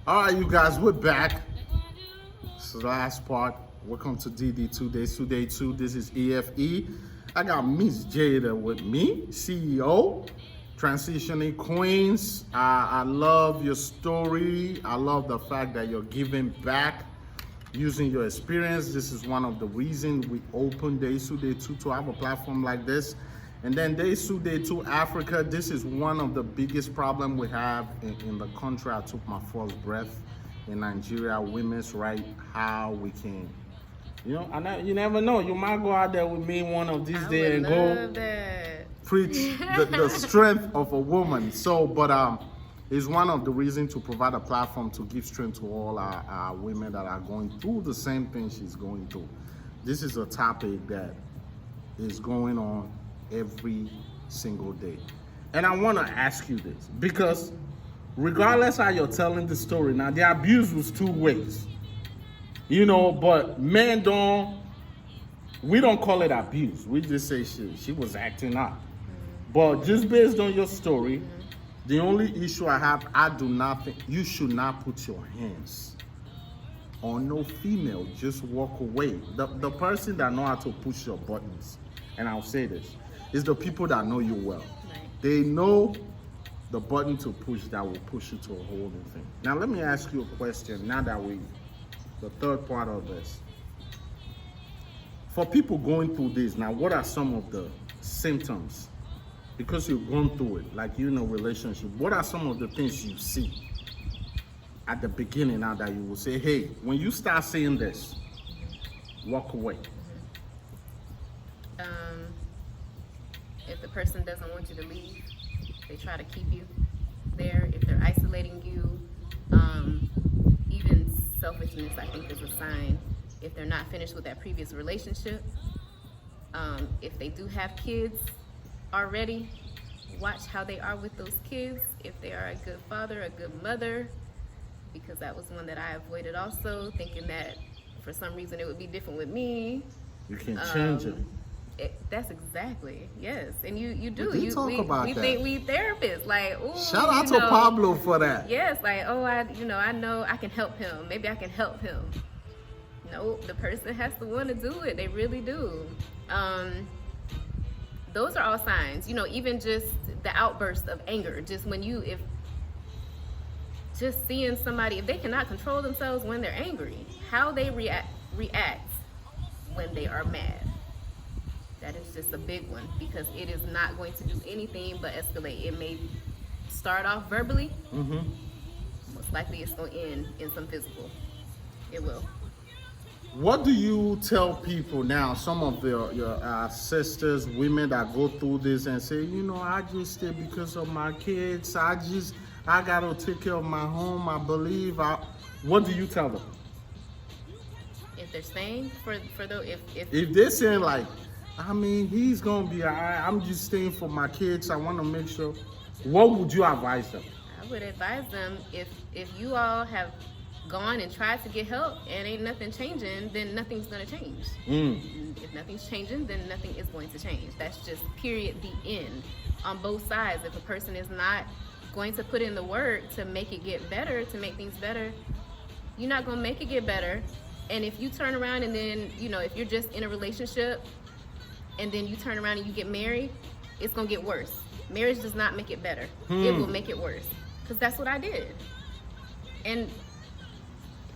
All right, you guys, we're back. This is the last part. Welcome to DD2 Days, 2 This is EFE. I got Miss Jada with me, CEO, Transitioning Queens. I love your story. I love the fact that you're giving back using your experience. This is one of the reasons we opened Days to have a platform like this. And then Days to Africa, this is one of the biggest problems we have in the country. I took my first breath in Nigeria, women's right, how we can, you never know. You might go out there with me one of these days and go preach the strength of a woman. So, but it's one of the reasons to provide a platform to give strength to all our women that are going through the same thing she's going through. This is a topic that is going on every single day. And I want to ask you this because regardless how you're telling the story, now the abuse was two ways, but men we don't call it abuse. We just say she was acting up. But just based on your story, the only issue I have, I do not think you should not put your hands on no female. Just walk away. The person that know how to push your buttons, and I'll say this, is the people that know you well. Right. They know the button to push that will push you to a whole new thing. Now let me ask you a question. Now that the third part of this, for people going through this, now what are some of the symptoms? Because you've gone through it, like relationship, what are some of the things you see at the beginning now that you will say, hey, when you start seeing this, walk away? If the person doesn't want you to leave, they try to keep you there. If they're isolating you, even selfishness, I think, is a sign. If they're not finished with that previous relationship, if they do have kids already, watch how they are with those kids. If they are a good father, a good mother, because that was one that I avoided also, thinking that for some reason it would be different with me. You can change it. That's exactly, yes. And you do. We talk about we that. think we therapists, like, ooh, shout out to Pablo for that. Yes, like, oh, I know I can help him. Maybe I can help him. No, the person has to want to do it. They really do. Those are all signs, even just the outburst of anger. Just when just seeing somebody, if they cannot control themselves when they're angry, how they react when they are mad. That is just a big one, because it is not going to do anything but escalate. It may start off verbally. Most likely it's going to end in some physical. It will. What do you tell people now, some of your sisters, women that go through this and say, I just stay because of my kids. I got to take care of my home. I believe. What do you tell them? If they're staying if they're saying like, he's going to be all right. I'm just staying for my kids. I want to make sure. What would you advise them? I would advise them, if you all have gone and tried to get help and ain't nothing changing, then nothing's going to change. If nothing's changing, then nothing is going to change. That's just period, the end. On both sides, if a person is not going to put in the work to make it get better, to make things better, you're not going to make it get better. And if you turn around and then, if you're just in a relationship and then you turn around and you get married, it's going to get worse. Marriage does not make it better. It will make it worse. Because that's what I did. And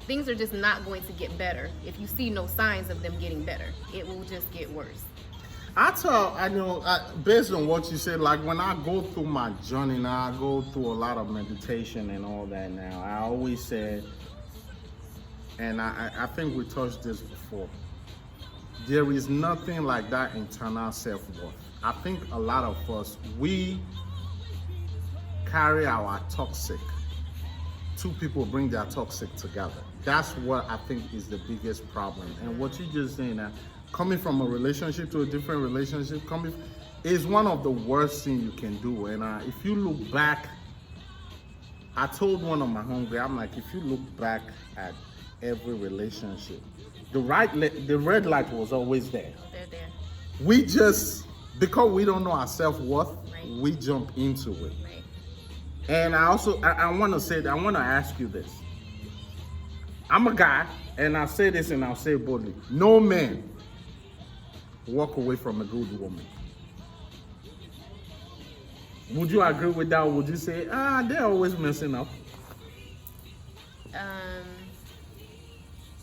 things are just not going to get better if you see no signs of them getting better. It will just get worse. Based on what you said, like when I go through my journey now, I go through a lot of meditation and all that now. I always say, and I think we touched this before, there is nothing like that internal self-worth. I think a lot of us, we carry our toxic. Two people bring their toxic together. That's what I think is the biggest problem. And what you just saying now, coming from a relationship to a different relationship, is one of the worst things you can do. And if you look back, I told one of my homegirls, I'm like, if you look back at every relationship, the red light was always there. They're there. We just, because we don't know our self-worth, right, we jump into it. Right. And I want to ask you this. I'm a guy, and I'll say this and I'll say it boldly. No man walk away from a good woman. Would you agree with that, or would you say, they're always messing up?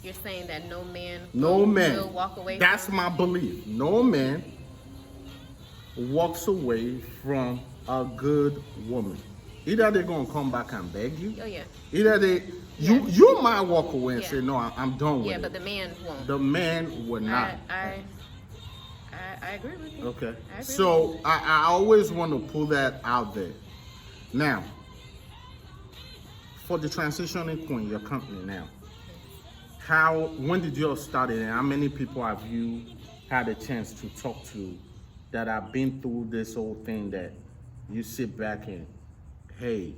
You're saying that no man will walk away That's from... my belief. No man walks away from a good woman. Either they're gonna come back and beg you. Oh yeah. Either you might walk away and say, no, I'm done with it. Yeah, but the man won't. The man will not. I agree with you. Okay. I agree So with you. I always want to pull that out there. Now, for the transitioning queen, your company now, when did you all start it, and how many people have you had a chance to talk to that have been through this whole thing that you sit back and, hey,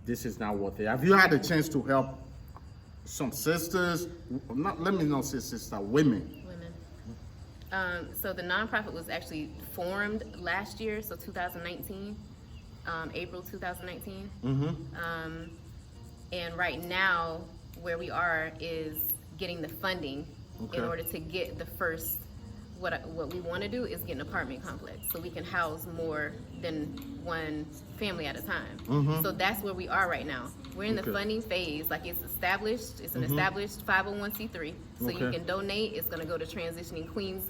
this is not worth it? Have you had a chance to help some sisters? Let me not say sister, women. So the nonprofit was actually formed last year, so 2019, April 2019. And right now, where we are is getting the funding in order to get the first. What we want to do is get an apartment complex so we can house more than one family at a time. So that's where we are right now. We're in the funding phase. Like, it's established. It's an established 501c3. So you can donate. It's going to go to Transitioning Queens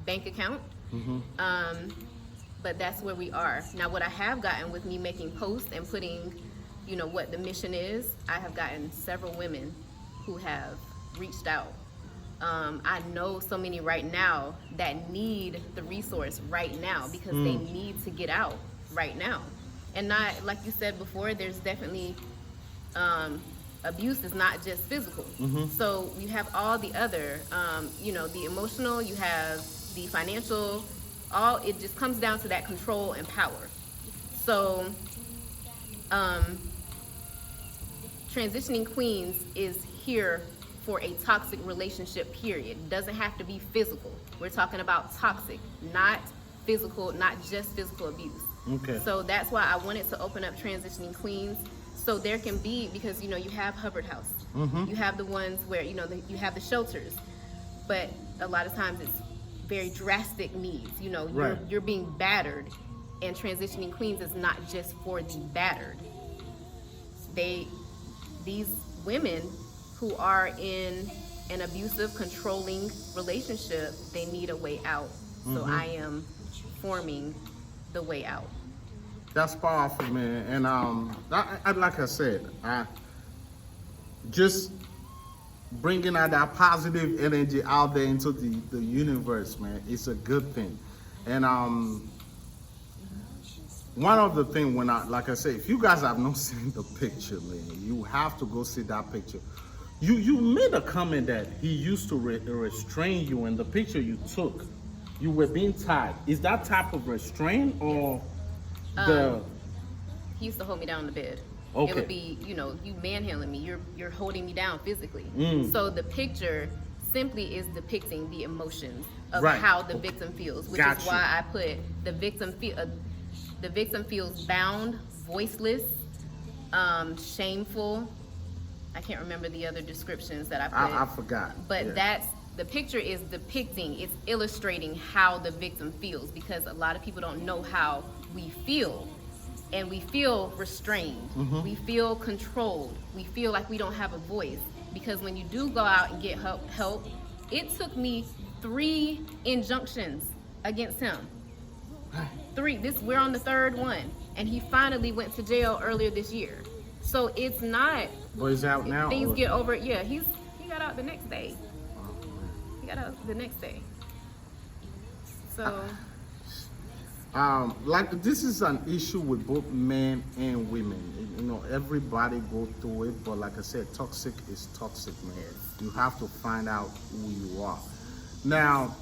bank account. But that's where we are. Now, what I have gotten with me making posts and putting, what the mission is, I have gotten several women who have reached out. I know so many right now that need the resource right now because they need to get out right now. And not, like you said before, there's definitely abuse is not just physical. So you have all the other, the emotional, you have the financial, it just comes down to that control and power. So Transitioning Queens is here for a toxic relationship, period. It doesn't have to be physical. We're talking about toxic, not physical, not just physical abuse. Okay. So that's why I wanted to open up Transitioning Queens, so there can be, because you have Hubbard House. You have the ones where you have the shelters, but a lot of times it's very drastic needs. You're being battered, and Transitioning Queens is not just for the battered. These women who are in an abusive, controlling relationship, they need a way out. So I am forming the way out. That's powerful, man. And like I said, just bringing out that positive energy out there into the universe, man, it's a good thing. And one of the things like I say, if you guys have not seen the picture, man, you have to go see that picture. You made a comment that he used to restrain you in the picture you took. You were being tied. Is that type of restraint or He used to hold me down in the bed. Okay. It would be, you manhandling me. You're holding me down physically. So the picture simply is depicting the emotions of how the victim feels, which is why I put the victim feels bound, voiceless, shameful. I can't remember the other descriptions that I put. I forgot. But the picture is depicting, it's illustrating how the victim feels, because a lot of people don't know how we feel. And we feel restrained. We feel controlled. We feel like we don't have a voice. Because when you do go out and get help, it took me 3 injunctions against him. 3. We're on the 3rd one. And he finally went to jail earlier this year. So it's not. But he's out now. Things get over. Yeah, he got out the next day. He got out the next day. So. Like, this is an issue with both men and women. Everybody go through it, but like I said, toxic is toxic, man. You have to find out who you are. Now,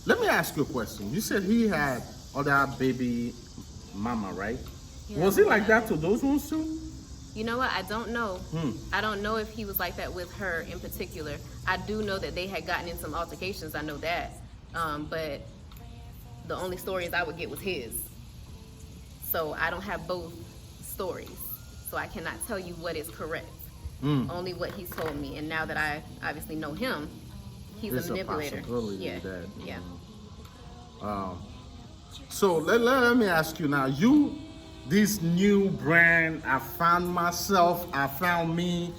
let me ask you a question. You said he had other baby mama, right? Yeah. Was it like that to those ones too? You know what? I don't know. I don't know if he was like that with her in particular. I do know that they had gotten in some altercations. I know that. But the only stories I would get was his. So I don't have both stories. so I cannot tell you what is correct. Only what he's told me. And now that I obviously know him, he's There's a manipulator. possibility Yeah. that, Yeah. So let me ask you now, this new brand, I found myself, I found me,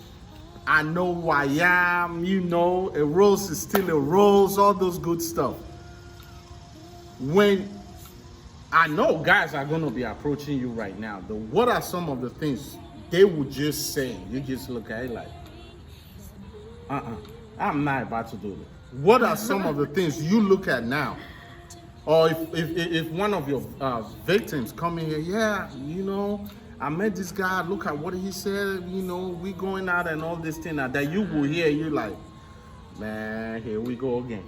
I know who I am, a rose is still a rose, all those good stuff. When I know guys are gonna be approaching you right now, what are some of the things they would just say? You just look at it like, I'm not about to do it. What are some of the things you look at now? Or if one of your victims come in here, yeah, I met this guy, look at what he said, we going out and all this thing that you will hear, you like, man, here we go again.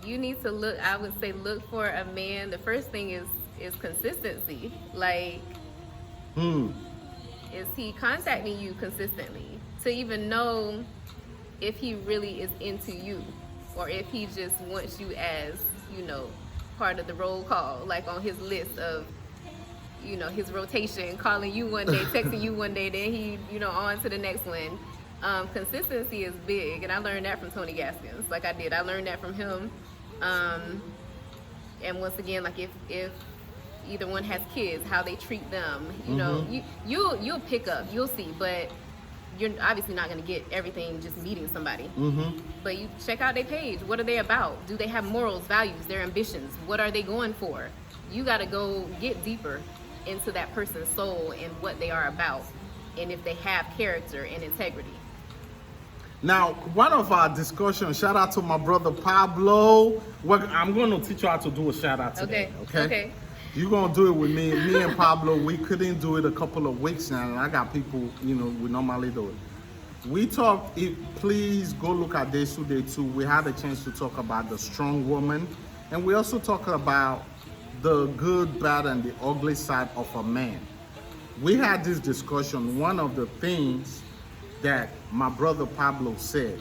You need to look, I would say look for a man. The first thing is consistency. Like, is he contacting you consistently to even know if he really is into you, or if he just wants you as, part of the roll call, like on his list of, his rotation, calling you one day, texting you one day, then he, on to the next one. Consistency is big, and I learned that from Tony Gaskins. I learned that from him. And once again, like if either one has kids, how they treat them, you'll pick up, you'll see, but you're obviously not going to get everything just meeting somebody. But you check out their page. What are they about? Do they have morals, values, their ambitions? What are they going for? You got to go get deeper into that person's soul and what they are about, and if they have character and integrity. Now, one of our discussions, shout out to my brother Pablo. I'm going to teach you how to do a shout out today. Okay. You're going to do it with me. Me and Pablo, we couldn't do it a couple of weeks now, and I got people, we normally do it. We talked, please go look at Day 2. We had a chance to talk about the strong woman, and we also talked about the good, bad, and the ugly side of a man. We had this discussion. One of the things that my brother Pablo said,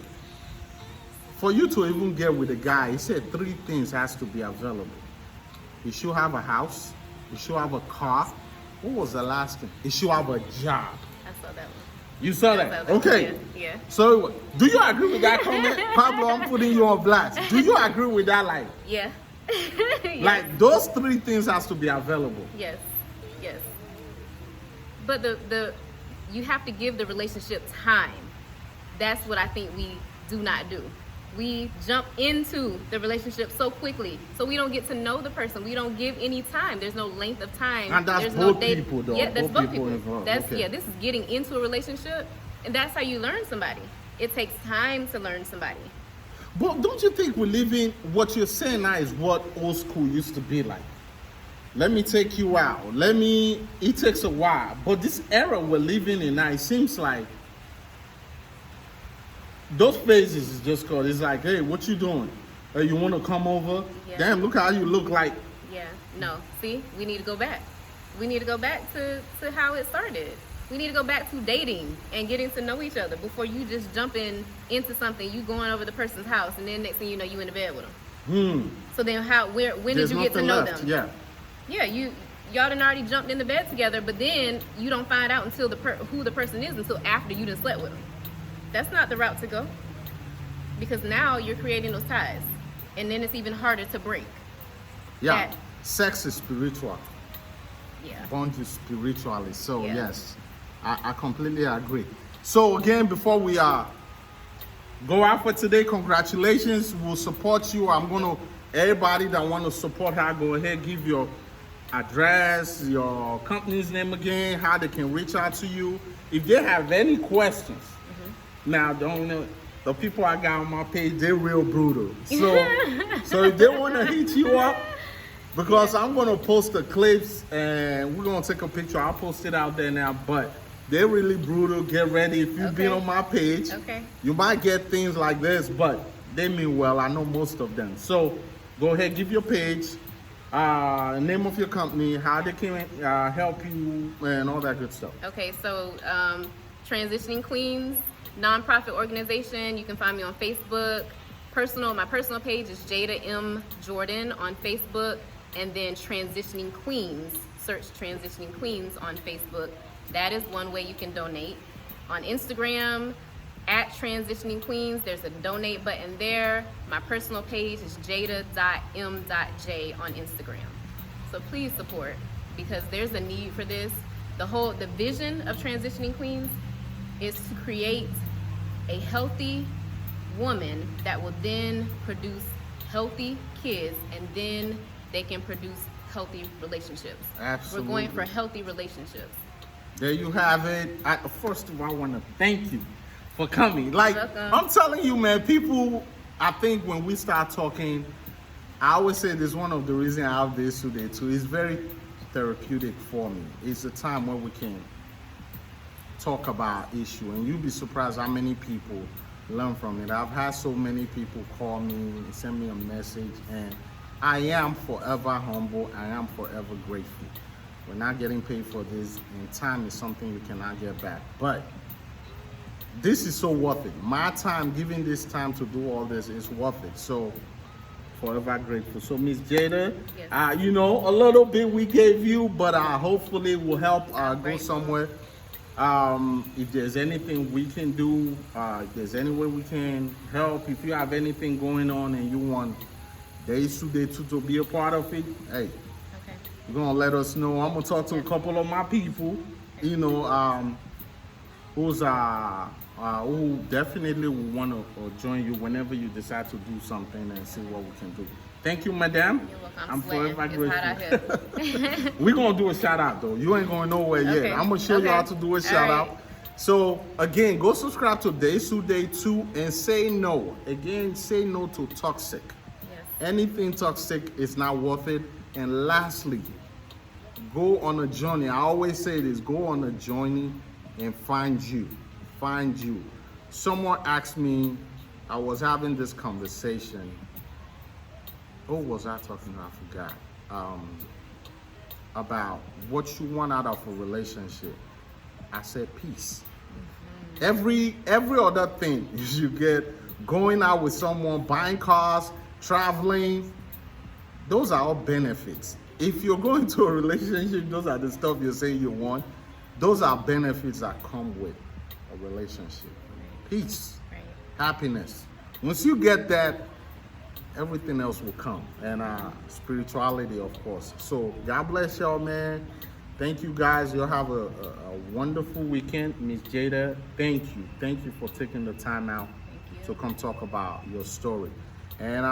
for you to even get with a guy, he said 3 things has to be available. You should have a house, you should have a car. What was the last thing? You should have a job. I saw that one. You saw that? Okay. Yeah. So, do you agree with that comment? Pablo, I'm putting you on blast. Do you agree with that? Like, yeah. Like, those 3 things has to be available. Yes. But you have to give the relationship time. That's what I think we do not do. We jump into the relationship so quickly, so we don't get to know the person. We don't give any time. There's no length of time. And that's There's both people, though. Yeah, that's both people. Involved. This is getting into a relationship, and that's how you learn somebody. It takes time to learn somebody. But don't you think we're living, what you're saying now is what old school used to be like? Let me take you out. It takes a while. But this era we're living in now, it seems like those phases is just called. It's like, hey, what you doing? Hey, you want to come over? Yeah. Damn, look how you look like. Yeah, no. See, we need to go back. We need to go back to how it started. We need to go back to dating and getting to know each other before you just jumping into something. You going over the person's house, and then next thing you know, you in the bed with them. So then when did you get to know them? Yeah, y'all done already jumped in the bed together, but then you don't find out until who the person is until after you done slept with them. That's not the route to go, because now you're creating those ties, and then it's even harder to break. Yeah, sex is spiritual. Yeah. Bond is spiritually. So Yeah. yes, I completely agree. So again, before we go out for today, congratulations. We'll support you. Everybody that want to support her, go ahead, give your address, your company's name again, how they can reach out to you. If they have any questions, now the people I got on my page, they're real brutal. So if they want to hit you up, because I'm going to post the clips and we're going to take a picture. I'll post it out there now, but they're really brutal. Get ready. If you've been on my page, you might get things like this, but they mean well. I know most of them. So go ahead, give your page, name of your company, how they can help you, and all that good stuff. Okay, so Transitioning Queens nonprofit organization. You can find me on Facebook. My personal page is Jada M. Jordan on Facebook. and then Transitioning Queens. Search Transitioning Queens on Facebook. That is one way you can donate. On Instagram, at Transitioning Queens, there's a donate button there. My personal page is jada.m.j on Instagram. So please support, because there's a need for this. The vision of Transitioning Queens is to create a healthy woman that will then produce healthy kids, and then they can produce healthy relationships. Absolutely. We're going for healthy relationships. There you have it. First of all, I want to thank you for coming. Like, welcome. I'm telling you, man, people, I think when we start talking, I always say this, one of the reasons I have this today too. It's very therapeutic for me. It's a time where we can talk about issue, and you'll be surprised how many people learn from it. I've had so many people call me, send me a message, and I am forever humble. I am forever grateful. We're not getting paid for this, and time is something you cannot get back. But this is so worth it. My time, giving this time to do all this is worth it. So forever grateful. So Miss Jada, Yes. you know, a little bit we gave you, but hopefully it will help go grateful. somewhere. If there's anything we can do, if there's any way we can help, if you have anything going on and you want Days Today to be a part of it, hey, Okay. you're gonna let us know. I'm gonna talk to a couple of my people, you know, who definitely will want to join you whenever you decide to do something and see what we can do. Thank you, madam. You're welcome. I'm sweating. forever It's hot out grateful. here. We're gonna do a shout out though. You ain't going nowhere yet. Okay. I'm gonna show you Okay. how to do a All shout right. out. So again, go subscribe to Days Today 2 and say no. Again, say no to toxic. Yes. Anything toxic is not worth it. And lastly, go on a journey. I always say this, go on a journey and find you. Find you. Someone asked me, I was having this conversation. Who was I talking to? I forgot. About what you want out of a relationship. I said peace. Every other thing you get, going out with someone, buying cars, traveling, those are all benefits. If you're going to a relationship, those are the stuff you're saying you want. Those are benefits that come with a relationship. Peace, Right. happiness. Once you get that, everything else will come. And spirituality, of course. So God bless y'all, man. Thank you guys. You'll have a wonderful weekend. Miss Jada, thank you. Thank you for taking the time out Thank to you. come talk about your story. And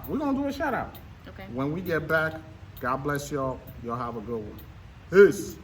we're going to do a shout out. Okay. When we get back, God bless y'all. Y'all have a good one. Peace.